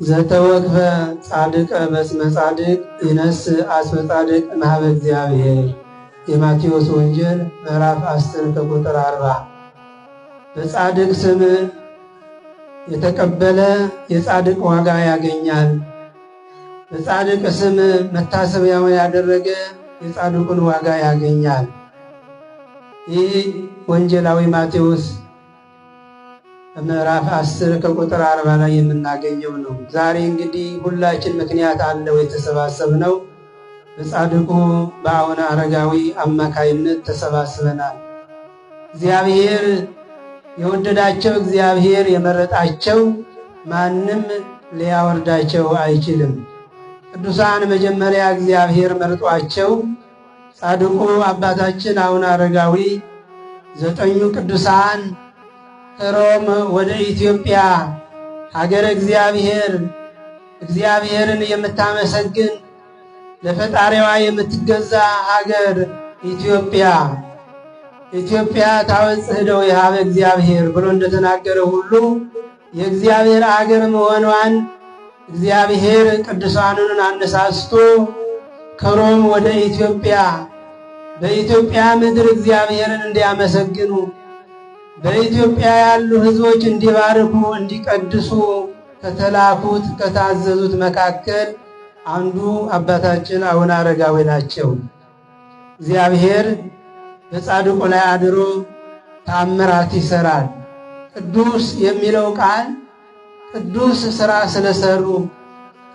ዘተወክፈ ጻድቀ በስመ ጻድቅ ይነስ አስመ ጻድቅ እምኀበ እግዚአብሔር። የማቴዎስ ወንጌል ምዕራፍ 10 ከቁጥር 40። በጻድቅ ስም የተቀበለ የጻድቅ ዋጋ ያገኛል። በጻድቅ ስም መታሰቢያውን ያደረገ የጻድቁን ዋጋ ያገኛል። ይህ ወንጌላዊ ማቴዎስ ምዕራፍ 10 ከቁጥር 40 ላይ የምናገኘው ነው። ዛሬ እንግዲህ ሁላችን ምክንያት አለው የተሰባሰብነው በጻድቁ በአቡነ አረጋዊ አማካይነት ተሰባስበናል። እግዚአብሔር የወደዳቸው እግዚአብሔር የመረጣቸው ማንም ሊያወርዳቸው አይችልም። ቅዱሳን መጀመሪያ እግዚአብሔር መርጧቸው ጻድቁ አባታችን አቡነ አረጋዊ 9 ቅዱሳን ከሮም ወደ ኢትዮጵያ ሀገረ እግዚአብሔርን የምታመሰግን ለፈጣሪዋ የምትገዛ ሀገር ኢትዮጵያ ታወጽእ እደዊሃ በእግዚአብሔር ብሎ እንደተናገረ ሁሉ የእግዚአብሔር አገር መሆኗን እግዚአብሔር ቅዱሳኑን አነሳስቶ ከሮም ወደ ኢትዮጵያ በኢትዮጵያ ምድር እግዚአብሔርን እንዲያመሰግኑ በኢትዮጵያ ያሉ ሕዝቦች እንዲባርኩ እንዲቀድሱ ከተላኩት ከታዘዙት መካከል አንዱ አባታችን አቡነ አረጋዊ ናቸው። እግዚአብሔር በጻድቁ ላይ አድሮ ተአምራት ይሰራል። ቅዱስ የሚለው ቃል ቅዱስ ስራ ስለሰሩ፣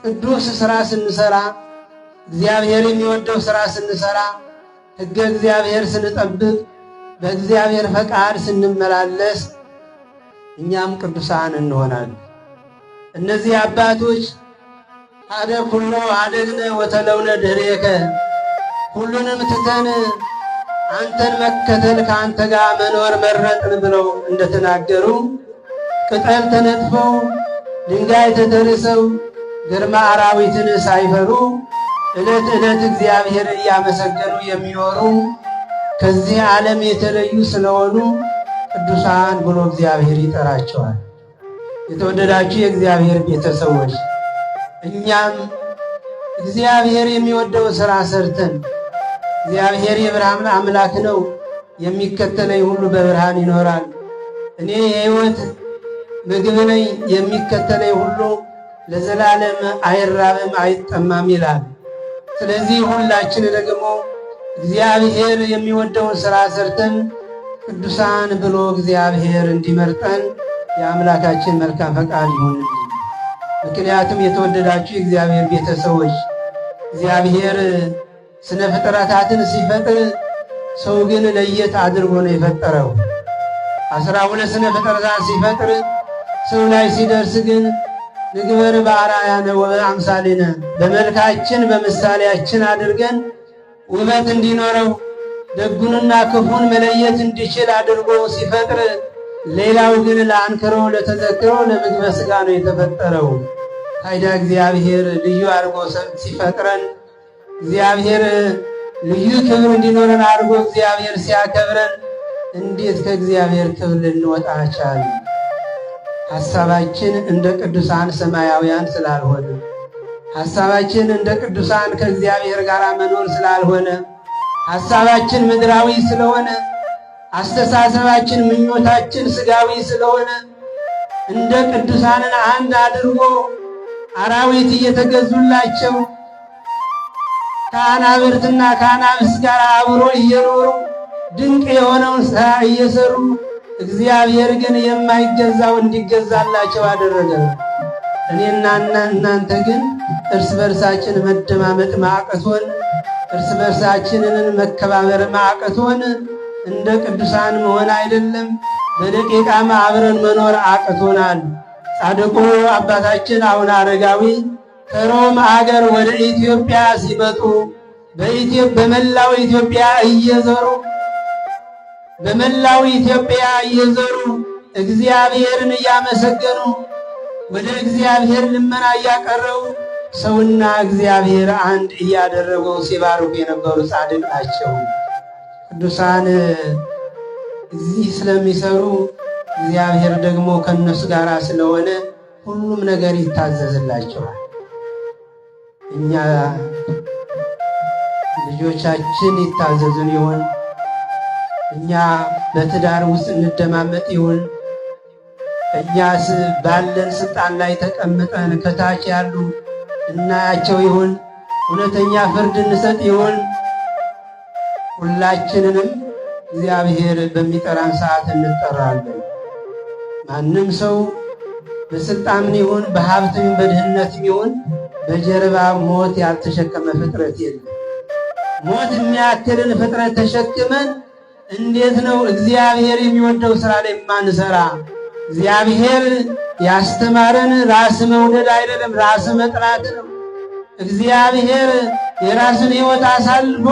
ቅዱስ ስራ ስንሰራ፣ እግዚአብሔር የሚወደው ስራ ስንሰራ፣ ሕገ እግዚአብሔር ስንጠብቅ፣ በእግዚአብሔር ፈቃድ ስንመላለስ እኛም ቅዱሳን እንሆናለን። እነዚህ አባቶች አደ ኩሎ አደግነ ወተለውነ ድኅሬከ፣ ሁሉንም ትተን አንተን መከተል ከአንተ ጋር መኖር መረጥን ብለው እንደተናገሩ ቅጠል ተነጥፈው ድንጋይ ተተርሰው ግርማ አራዊትን ሳይፈሩ ዕለት ዕለት እግዚአብሔር እያመሰገኑ የሚኖሩ ከዚህ ዓለም የተለዩ ስለሆኑ ቅዱሳን ብሎ እግዚአብሔር ይጠራቸዋል። የተወደዳችሁ የእግዚአብሔር ቤተሰቦች እኛም እግዚአብሔር የሚወደው ሥራ ሰርተን፣ እግዚአብሔር የብርሃን አምላክ ነው፣ የሚከተለኝ ሁሉ በብርሃን ይኖራል፣ እኔ የሕይወት ምግብ ነኝ፣ የሚከተለኝ ሁሉ ለዘላለም አይራብም አይጠማም ይላል። ስለዚህ ሁላችን ደግሞ እግዚአብሔር የሚወደውን ሥራ ሰርተን ቅዱሳን ብሎ እግዚአብሔር እንዲመርጠን የአምላካችን መልካም ፈቃድ ይሁንልን። ምክንያቱም የተወደዳችሁ የእግዚአብሔር ቤተሰቦች እግዚአብሔር ስነ ፍጥረታትን ሲፈጥር ሰው ግን ለየት አድርጎ ነው የፈጠረው። 12 ስነ ፍጥረታት ሲፈጥር ሰው ላይ ሲደርስ ግን ንግበር በአርአያነ ወበአምሳሊነ፣ በመልካችን በምሳሌያችን አድርገን ውበት እንዲኖረው ደጉንና ክፉን መለየት እንዲችል አድርጎ ሲፈጥር፣ ሌላው ግን ለአንክሮ ለተዘክሮ ለምግበ ሥጋ ነው የተፈጠረው። ታዲያ እግዚአብሔር ልዩ አድርጎ ሲፈጥረን እግዚአብሔር ልዩ ክብር እንዲኖረን አድርጎ እግዚአብሔር ሲያከብረን እንዴት ከእግዚአብሔር ክብር ልንወጣ ቻልን? ሐሳባችን እንደ ቅዱሳን ሰማያውያን ስላልሆነ፣ ሐሳባችን እንደ ቅዱሳን ከእግዚአብሔር ጋር መኖር ስላልሆነ፣ ሐሳባችን ምድራዊ ስለሆነ፣ አስተሳሰባችን ምኞታችን ሥጋዊ ስለሆነ እንደ ቅዱሳንን አንድ አድርጎ አራዊት እየተገዙላቸው ከአናብርትና ከአናብስት ጋር አብሮ እየኖሩ ድንቅ የሆነውን ሥራ እየሰሩ እግዚአብሔር ግን የማይገዛው እንዲገዛላቸው አደረገ። እኔና እናንተ ግን እርስ በርሳችን መደማመጥ ማዕቀቶን፣ እርስ በርሳችንን መከባበር ማዕቀቶን እንደ ቅዱሳን መሆን አይደለም በደቂቃም አብረን መኖር አቅቶናል። ጻድቁ አባታችን አቡነ አረጋዊ ከሮም አገር ወደ ኢትዮጵያ ሲመጡ በመላው ኢትዮጵያ እየዞሩ እግዚአብሔርን እያመሰገኑ ወደ እግዚአብሔር ልመና እያቀረቡ ሰውና እግዚአብሔር አንድ እያደረጉ ሲባርኩ የነበሩ ጻድቅ ናቸው። ቅዱሳን እዚህ ስለሚሰሩ እግዚአብሔር ደግሞ ከነሱ ጋር ስለሆነ ሁሉም ነገር ይታዘዝላቸዋል። እኛ ልጆቻችን ይታዘዙን ይሆን? እኛ በትዳር ውስጥ እንደማመጥ ይሆን? እኛስ ባለን ስልጣን ላይ ተቀምጠን ከታች ያሉ እናያቸው ይሆን? እውነተኛ ፍርድ እንሰጥ ይሆን? ሁላችንንም እግዚአብሔር በሚጠራን ሰዓት እንጠራለን። ማንም ሰው በስልጣንም ይሁን በሀብትም በድህነትም ይሁን በጀርባ ሞት ያልተሸከመ ፍጥረት የለም። ሞት የሚያክልን ፍጥረት ተሸክመን እንዴት ነው እግዚአብሔር የሚወደው ስራ ላይ ማንሰራ? እግዚአብሔር ያስተማረን ራስ መውደድ አይደለም፣ ራስ መጥላት ነው። እግዚአብሔር የራስን ሕይወት አሳልፎ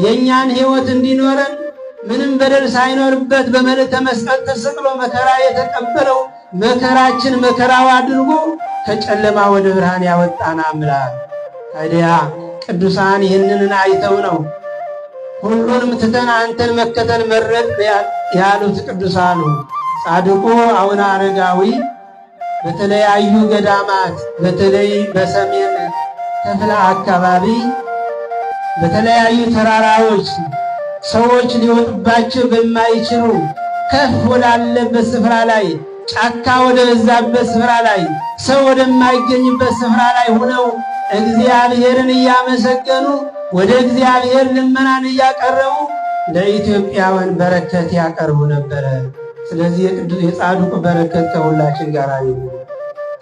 የእኛን ሕይወት እንዲኖረን ምንም በደል ሳይኖርበት በመልዕልተ መስቀል ተሰቅሎ መከራ የተቀበለው መከራችን መከራው አድርጎ ከጨለማ ወደ ብርሃን ያወጣን አምላክ። ታዲያ ቅዱሳን ይህንን አይተው ነው ሁሉንም ትተን አንተን መከተል መረጥን ያሉት ቅዱሳኑ። ጻድቁ አቡነ አረጋዊ በተለያዩ ገዳማት በተለይ በሰሜን ክፍለ አካባቢ በተለያዩ ተራራዎች ሰዎች ሊወጡባቸው በማይችሉ ከፍ ወዳለበት ስፍራ ላይ ጫካ ወደ በዛበት ስፍራ ላይ ሰው ወደማይገኝበት ስፍራ ላይ ሆነው እግዚአብሔርን እያመሰገኑ ወደ እግዚአብሔር ልመናን እያቀረቡ ለኢትዮጵያውያን በረከት ያቀርቡ ነበረ። ስለዚህ የጻድቁ በረከት ከሁላችን ጋር ይሁን።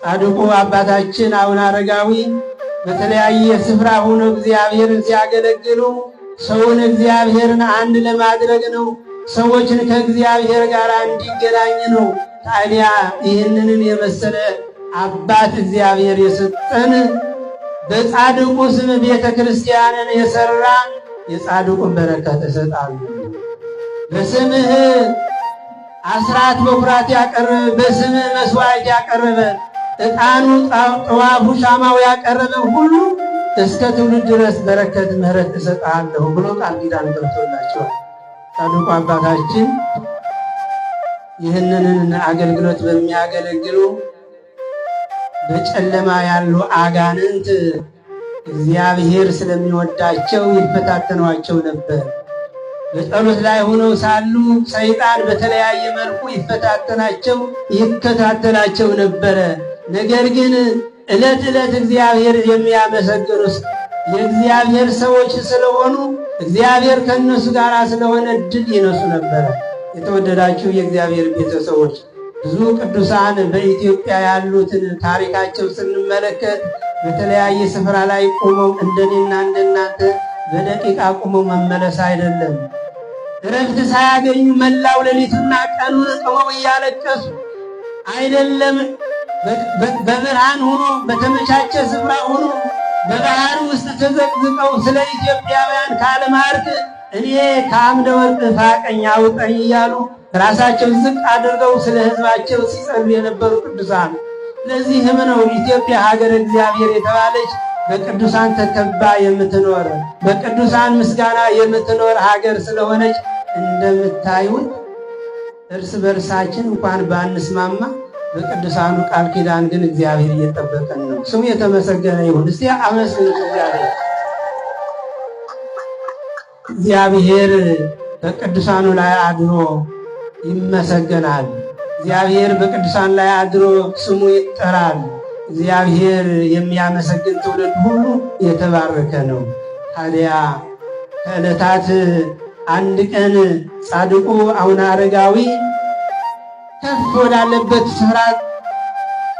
ጻድቁ አባታችን አቡነ አረጋዊ በተለያየ ስፍራ ሆነው እግዚአብሔርን ሲያገለግሉ ሰውን እግዚአብሔርን አንድ ለማድረግ ነው። ሰዎችን ከእግዚአብሔር ጋር እንዲገናኝ ነው። ታዲያ ይህንን የመሰለ አባት እግዚአብሔር የሰጠን በጻድቁ ስም ቤተ ክርስቲያንን የሰራ የጻድቁን በረከት እሰጣለሁ። በስምህ አስራት በኩራት ያቀረበ፣ በስምህ መስዋዕት ያቀረበ፣ ዕጣኑ ጠዋፉ ሻማው ያቀረበ ሁሉ እስከ ትውልድ ድረስ በረከት ምሕረት እሰጣለሁ ብሎ ቃል ኪዳን ገብቶላቸዋል። ጻድቁ አባታችን ይህንን አገልግሎት በሚያገለግሉ በጨለማ ያሉ አጋንንት እግዚአብሔር ስለሚወዳቸው ይፈታተኗቸው ነበር። በጸሎት ላይ ሆነው ሳሉ ሰይጣን በተለያየ መልኩ ይፈታተናቸው ይከታተላቸው ነበረ። ነገር ግን ዕለት ዕለት እግዚአብሔር የሚያመሰግኑ የእግዚአብሔር ሰዎች ስለሆኑ እግዚአብሔር ከእነሱ ጋር ስለሆነ ድል ይነሱ ነበረ። የተወደዳችሁ የእግዚአብሔር ቤተሰቦች ብዙ ቅዱሳን በኢትዮጵያ ያሉትን ታሪካቸው ስንመለከት በተለያየ ስፍራ ላይ ቆመው እንደኔና እንደናንተ በደቂቃ ቆመው መመለስ አይደለም። እረፍት ሳያገኙ መላው ሌሊቱና ቀኑን ቆመው እያለቀሱ አይደለም። በብርሃን ሆኖ በተመቻቸ ስፍራ ሆኖ በባህር ውስጥ ተዘቅዝቀው ስለ ኢትዮጵያውያን ካለማርክ እኔ ከአምደ ወርቅ ፋቀኝ አውጠኝ እያሉ ራሳቸው ዝቅ አድርገው ስለ ሕዝባቸው ሲጸልዩ የነበሩ ቅዱሳን። ለዚህም ነው ኢትዮጵያ ሀገር እግዚአብሔር የተባለች በቅዱሳን ተከባ የምትኖር በቅዱሳን ምስጋና የምትኖር ሀገር ስለሆነች እንደምታዩት እርስ በርሳችን እንኳን ባንስማማ በቅዱሳኑ ቃል ኪዳን ግን እግዚአብሔር እየጠበቀን ነው። ስሙ የተመሰገነ ይሁን። እስቲ አመስግኑ እግዚአብሔር። እግዚአብሔር በቅዱሳኑ ላይ አድሮ ይመሰገናል። እግዚአብሔር በቅዱሳን ላይ አድሮ ስሙ ይጠራል። እግዚአብሔር የሚያመሰግን ትውልድ ሁሉ የተባረከ ነው። ታዲያ ከዕለታት አንድ ቀን ጻድቁ አቡነ አረጋዊ ከፍ ወዳለበት ስፍራ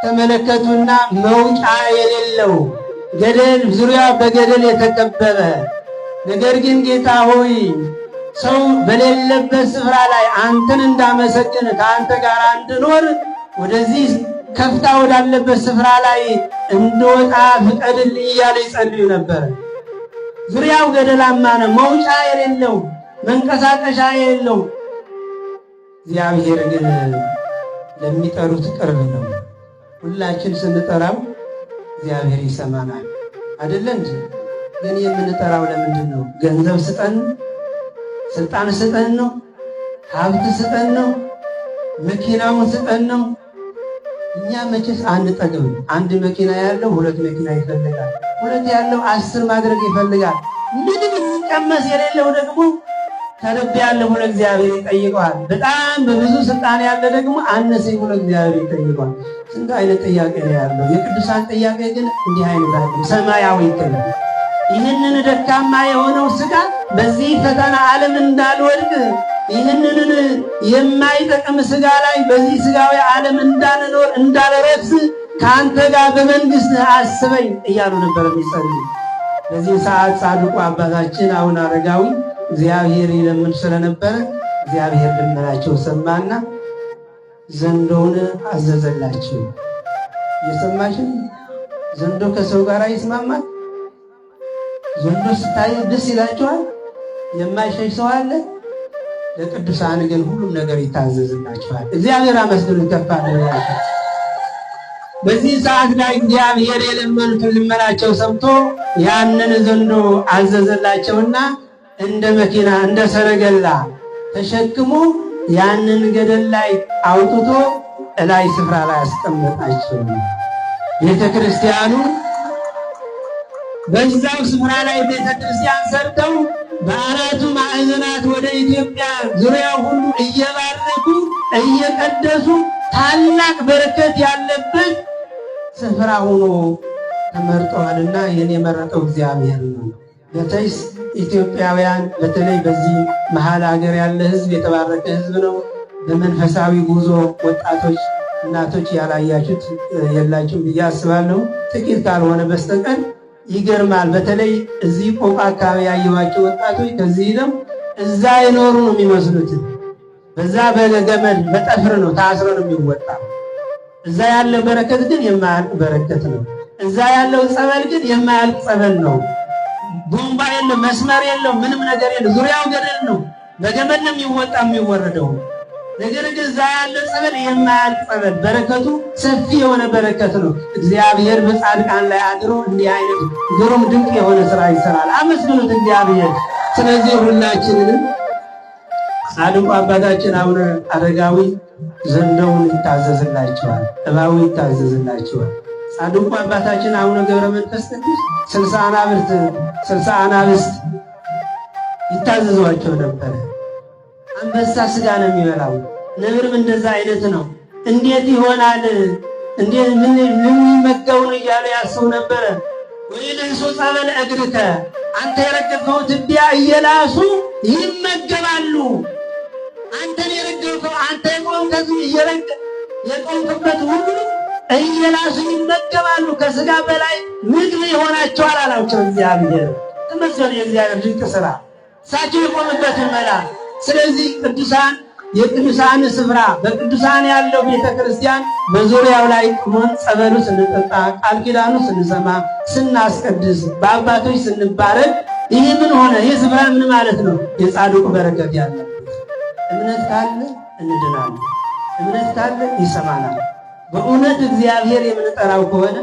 ተመለከቱና መውጫ የሌለው ገደል፣ ዙሪያ በገደል የተከበበ ነገር ግን ጌታ ሆይ ሰው በሌለበት ስፍራ ላይ አንተን እንዳመሰግን ከአንተ ጋር እንድኖር ወደዚህ ከፍታ ወዳለበት ስፍራ ላይ እንድወጣ ፍቀድልኝ እያሉ ይጸልዩ ነበር። ዙሪያው ገደላማ ነው፣ መውጫ የሌለው መንቀሳቀሻ የሌለው። እግዚአብሔር ግን ለሚጠሩት ቅርብ ነው። ሁላችን ስንጠራው እግዚአብሔር ይሰማናል አይደለ እንጂ። ግን የምንጠራው ለምንድን ነው? ገንዘብ ስጠን፣ ስልጣን ስጠን ነው? ሀብት ስጠን ነው? መኪናውን ስጠን ነው? እኛ መቼስ አንጠግብም። አንድ መኪና ያለው 2 መኪና ይፈልጋል። 2 ያለው 10 ማድረግ ይፈልጋል። ምንም የሚቀመስ የሌለው ደግሞ ከልብ ያለ ብሎ እግዚአብሔር ይጠይቀዋል። በጣም በብዙ ስልጣን ያለ ደግሞ አነሰኝ ብሎ እግዚአብሔር ይጠይቀዋል። ስንት አይነት ጥያቄ ነው ያለው። የቅዱሳን ጥያቄ ግን እንዲህ አይነት አይደለም፣ ሰማያዊ ይገኛል። ይህንን ደካማ የሆነው ሥጋ በዚህ ፈተና ዓለም እንዳልወድቅ ይህንን የማይጠቅም ሥጋ ላይ በዚህ ሥጋዊ ዓለም እንዳንኖር እንዳልረክስ ከአንተ ጋር በመንግሥት አስበኝ እያሉ ነበር የሚጸልዩ። በዚህ ሰዓት ጻድቁ አባታችን አቡነ አረጋዊ እግዚአብሔር ይለምን ስለነበረ እግዚአብሔር ልመናቸው ሰማና ዘንዶውን አዘዘላቸው። የሰማሽን ዘንዶ ከሰው ጋር ይስማማል? ዘንዶ ስታይ ደስ ይላቸዋል? የማይሸሽ ሰው አለ? ለቅዱሳን ግን ሁሉም ነገር ይታዘዝላቸዋል። እግዚአብሔር አመስግኑ ከፍ አድርጋችሁ። በዚህ ሰዓት ላይ እግዚአብሔር የለመኑትን ልመናቸው ሰምቶ ያንን ዘንዶ አዘዘላቸውና እንደ መኪና እንደ ሰረገላ ተሸክሞ ያንን ገደል ላይ አውጥቶ እላይ ስፍራ ላይ አስቀመጣቸው። ቤተ ክርስቲያኑ በዛው ስፍራ ላይ ቤተ ክርስቲያን ሰርተው በአራቱ ማዕዘናት ወደ ኢትዮጵያ ዙሪያው ሁሉ እየባረኩ እየቀደሱ ታላቅ በረከት ያለበት ስፍራ ሆኖ ተመርጠዋልና ይህን የመረጠው እግዚአብሔር ነው። በተለይ ኢትዮጵያውያን በተለይ በዚህ መሃል ሀገር ያለ ሕዝብ የተባረከ ሕዝብ ነው። በመንፈሳዊ ጉዞ ወጣቶች፣ እናቶች ያላያችሁት የላችሁ ብዬ አስባለሁ። ጥቂት ካልሆነ በስተቀር ይገርማል። በተለይ እዚህ ቆቃ አካባቢ ያየኋቸው ወጣቶች ከዚህ ሄደው እዛ የኖሩ ነው የሚመስሉት። በዛ በገመድ በጠፍር ነው ታስሮ ነው የሚወጣ። እዛ ያለ በረከት ግን የማያልቅ በረከት ነው። እዛ ያለው ጸበል ግን የማያልቅ ጸበል ነው። ቦምባ የለው፣ መስመር የለው፣ ምንም ነገር የለው። ዙሪያው ገደል ነው። በገመድ ነው የሚወጣ የሚወረደው። ነገር ግን እዛ ያለ ጸበል የማያልቅ ጸበል፣ በረከቱ ሰፊ የሆነ በረከት ነው። እግዚአብሔር በጻድቃን ላይ አድሮ እንዲህ አይነት ግሩም ድንቅ የሆነ ስራ ይሰራል። አመስግኑት እግዚአብሔር። ስለዚህ ሁላችንንም ጻድቁ አባታችን አቡነ አረጋዊ ዘንዶውን ይታዘዝላቸዋል፣ እባቡ ይታዘዝላቸዋል። ጻድቁ አባታችን አቡነ ገብረ መንፈስ ቅዱስ 60 አናብስት ይታዘዟቸው ነበር። አንበሳ ስጋ ነው የሚበላው፣ ነብርም እንደዛ አይነት ነው። እንዴት ይሆናል? እንዴት ምን የሚመገቡ ነው እያሉ ያስቡ ነበረ። ወይለንሶ ጸበለ እግርከ፣ አንተ የረገጥከው ትቢያ እየላሱ ይመገባሉ። አንተን የረገጥከው አንተ የቆምክበት ሁሉ እየላሱ ይመገባሉ። ከስጋ በላይ ምግብ ይሆናቸዋል አላቸው እግዚአብሔር። ተመስገን የእግዚአብሔር ድንቅ ስራ፣ እሳቸው የቆሙበትን መላ። ስለዚህ ቅዱሳን የቅዱሳን ስፍራ በቅዱሳን ያለው ቤተ ክርስቲያን በዙሪያው ላይ ቆመን ጸበሉ ስንጠጣ፣ ቃል ኪዳኑ ስንሰማ፣ ስናስቀድስ፣ በአባቶች ስንባረክ ይህ ምን ሆነ? ይህ ስፍራ ምን ማለት ነው? የጻድቁ በረከት ያለበት። እምነት ካለ እንድናለን። እምነት ካለ ይሰማናል። በእውነት እግዚአብሔር የምንጠራው ከሆነ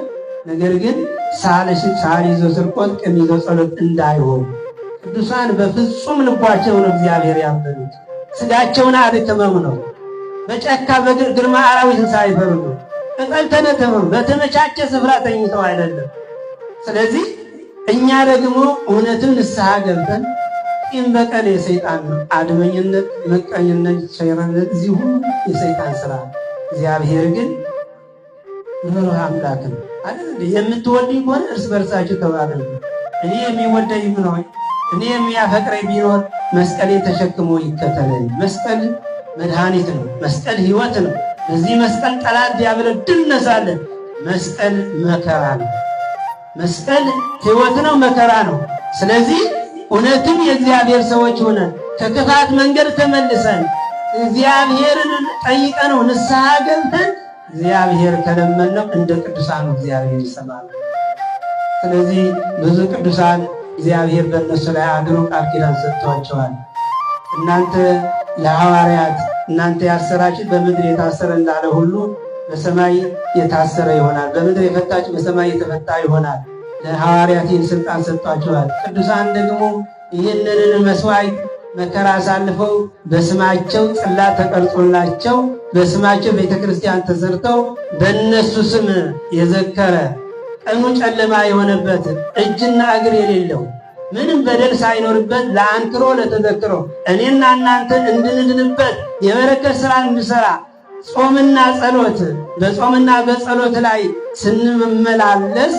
ነገር ግን ሳል ይዞ ስርቆት፣ ቅም ይዞ ጸሎት እንዳይሆን ቅዱሳን በፍጹም ልባቸው ነው እግዚአብሔር ያመኑት። ስጋቸውን አድክመው ነው። በጫካ በግርማ አራዊትን ሳይፈሩ ነው። ቅጠል ተነተው በተመቻቸ ስፍራ ተኝተው አይደለም። ስለዚህ እኛ ደግሞ እውነትን ንስሐ ገብተን ቂም በቀል የሰይጣን ነው። አድመኝነት፣ መቀኝነት፣ ሸረነት እዚህ ሁሉ የሰይጣን ስራ። እግዚአብሔር ግን ሩህሩህ አምላክ ነው አይደል? የምትወዱኝ ከሆነ እርስ በርሳችሁ ተባረኩ። እኔ የሚወደኝ ምን እኔ የሚያፈቅረኝ ቢኖር መስቀሌን ተሸክሞ ይከተለኝ። መስቀል መድኃኒት ነው። መስቀል ሕይወት ነው። በዚህ መስቀል ጠላት ዲያብሎስ ድል ነሳለን። መስቀል መከራ ነው። መስቀል ሕይወት ነው፣ መከራ ነው። ስለዚህ እውነትም የእግዚአብሔር ሰዎች ሆነን ከክፋት መንገድ ተመልሰን እግዚአብሔርን ጠይቀነው ንስሐ ገብተን እግዚአብሔር ከለመነው እንደ ቅዱሳኑ እግዚአብሔር ይሰማል። ስለዚህ ብዙ ቅዱሳን እግዚአብሔር በእነሱ ላይ አድሮ ቃል ኪዳን ሰጥቷቸዋል። እናንተ ለሐዋርያት እናንተ ያሰራችሁ በምድር የታሰረ እንዳለ ሁሉ በሰማይ የታሰረ ይሆናል፣ በምድር የፈታችሁ በሰማይ የተፈታ ይሆናል። ለሐዋርያት ይህን ስልጣን ሰጥቷቸዋል። ቅዱሳን ደግሞ ይህንን መስዋዕት መከራ አሳልፈው በስማቸው ጽላት ተቀርጾላቸው በስማቸው ቤተክርስቲያን ተሰርተው በእነሱ ስም የዘከረ ቀኑ ጨለማ የሆነበት እጅና እግር የሌለው ምንም በደል ሳይኖርበት ለአንክሮ ለተዘክሮ እኔና እናንተ እንድንድንበት የበረከት ሥራ እንድሰራ ጾምና ጸሎት በጾምና በጸሎት ላይ ስንመላለስ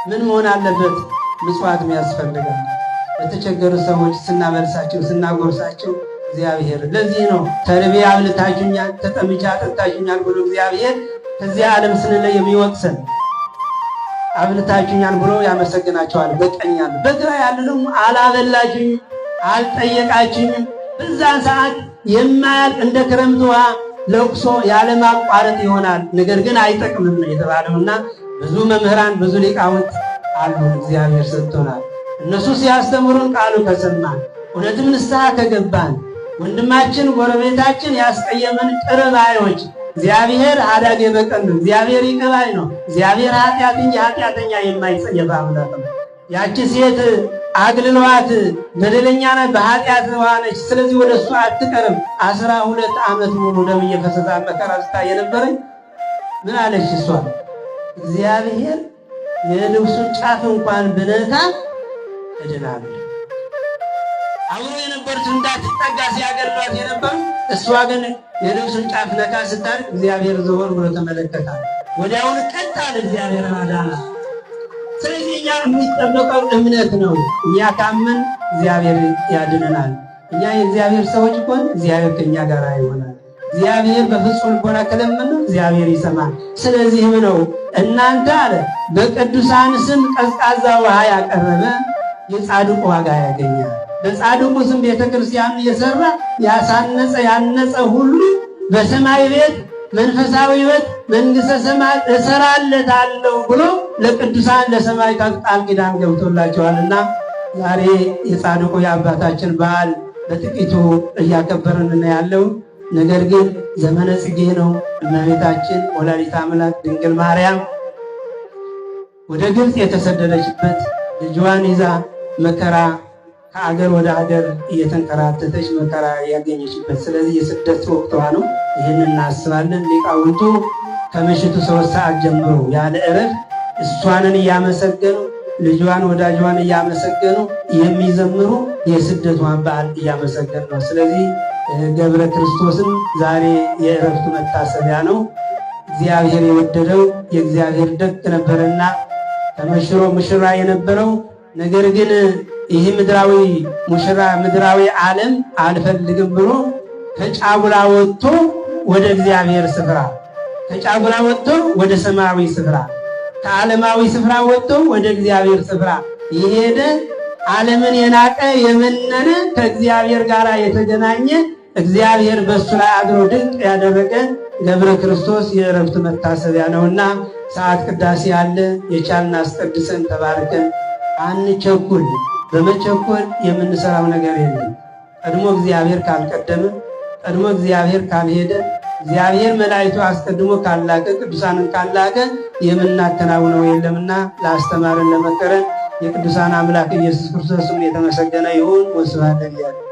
ምን መሆን አለበት? ምጽዋት ያስፈልጋል። ለተቸገሩ ሰዎች ስናበልሳቸው ስናጎርሳቸው እግዚአብሔር ለዚህ ነው ተርቤ አብልታችሁኛል፣ ተጠምቼ አጠጣችሁኛል ብሎ እግዚአብሔር ከዚህ ዓለም ስንለይ የሚወቅሰን አብልታችሁኛል ብሎ ያመሰግናቸዋል። በቀኛል በግራ ያሉንም አላበላችሁኝ አልጠየቃችሁኝም። በዛን ሰዓት የማያልቅ እንደ ክረምት ውሃ ለቅሶ ያለማቋረጥ ይሆናል። ነገር ግን አይጠቅምም ነው የተባለውና ብዙ መምህራን ብዙ ሊቃውንት አሉ እግዚአብሔር ሰጥቶናል። እነሱ ሲያስተምሩን ቃሉ ከሰማን እውነትም ንስሐ ከገባን ወንድማችን ጎረቤታችን ያስቀየመን ቅርብ ባዮች እግዚአብሔር አዳጌ በቀል ነው። እግዚአብሔር ይቅር ባይ ነው። እግዚአብሔር ኃጢአት እንጂ ኃጢአተኛ የማይጸየፍ አምላክ ነው። ያቺ ሴት አግልለዋት በደለኛ ናት፣ በኃጢአት ዋነች። ስለዚህ ወደ እሱ አትቀርም። 12 ዓመት ሙሉ ደም እየፈሰሳት መከራ ስታይ የነበረኝ ምን አለች እሷ? እግዚአብሔር የልብሱን ጫፍ እንኳን ብነካ እድናለሁ። አብሮ የነበሩት እንዳትጠጋ ሲያገሏት የነበሩ እሷ ግን የልብሱን ጫፍ ነካ ስታደርግ እግዚአብሔር ዘወር ብሎ ተመለከታል። ወዲያውኑ ቀጥ አለ፣ እግዚአብሔር አዳናት። ስለዚህ እኛ የሚጠበቀው እምነት ነው። እኛ ካመን እግዚአብሔር ያድነናል። እኛ የእግዚአብሔር ሰዎች ከሆን እግዚአብሔር ከእኛ ጋር ይሆናል። እግዚአብሔር በፍጹም ልቦና ከለመን እግዚአብሔር ይሰማል። ስለዚህም ነው እናንተ አለ በቅዱሳን ስም ቀዝቃዛ ውሃ ያቀረበ የጻድቁ ዋጋ ያገኛል። በጻድቁ ስም ቤተክርስቲያን የሰራ ያሳነጸ ያነጸ ሁሉ በሰማይ ቤት መንፈሳዊ ቤት መንግሥተ ሰማያት እሰራለታለሁ ብሎ ለቅዱሳን ለሰማዕታት ቃል ኪዳን ገብቶላቸዋልና ዛሬ የጻድቁ የአባታችን በዓል በጥቂቱ እያከበርን ያለው። ነገር ግን ዘመነ ጽጌ ነው። እመቤታችን ወላዲተ አምላክ ድንግል ማርያም ወደ ግብፅ የተሰደደችበት ልጇን ይዛ መከራ ከአገር ወደ አገር እየተንከራተተች መከራ ያገኘችበት ስለዚህ የስደት ወቅቷ ነው። ይህን እናስባለን። ሊቃውንቱ ከምሽቱ 3 ሰዓት ጀምሮ ያለ እረፍት እሷንን እያመሰገኑ ልጇን ወዳጇን እያመሰገኑ የሚዘምሩ የስደቷን በዓል እያመሰገኑ ነው። ስለዚህ ገብረ ክርስቶስን ዛሬ የእረፍቱ መታሰቢያ ነው። እግዚአብሔር የወደደው የእግዚአብሔር ደግ ነበረና ተመሽሮ ሙሽራ የነበረው ነገር ግን ይህ ምድራዊ ሙሽራ ምድራዊ ዓለም አልፈልግም ብሎ ከጫጉላ ወጥቶ ወደ እግዚአብሔር ስፍራ ከጫጉላ ወጥቶ ወደ ሰማያዊ ስፍራ ከዓለማዊ ስፍራ ወጥቶ ወደ እግዚአብሔር ስፍራ የሄደ ዓለምን የናቀ የመነነ ከእግዚአብሔር ጋር የተገናኘ እግዚአብሔር በእሱ ላይ አድሮ ድንቅ ያደረገ ገብረ ክርስቶስ የእረፍቱ መታሰቢያ ነውና ሰዓት ቅዳሴ አለ። የቻልን አስቀድሰን ተባርከን አንቸኩል። በመቸኮል የምንሰራው ነገር የለም። ቀድሞ እግዚአብሔር ካልቀደመ ቀድሞ እግዚአብሔር ካልሄደ እግዚአብሔር መላእክቱ አስቀድሞ ካላቀ ቅዱሳንን ካላቀ የምናከናውነው የለምና ለአስተማረን ለመከረን የቅዱሳን አምላክ ኢየሱስ ክርስቶስ የተመሰገነ ይሁን። ወስብሐት ለእግዚአብሔር።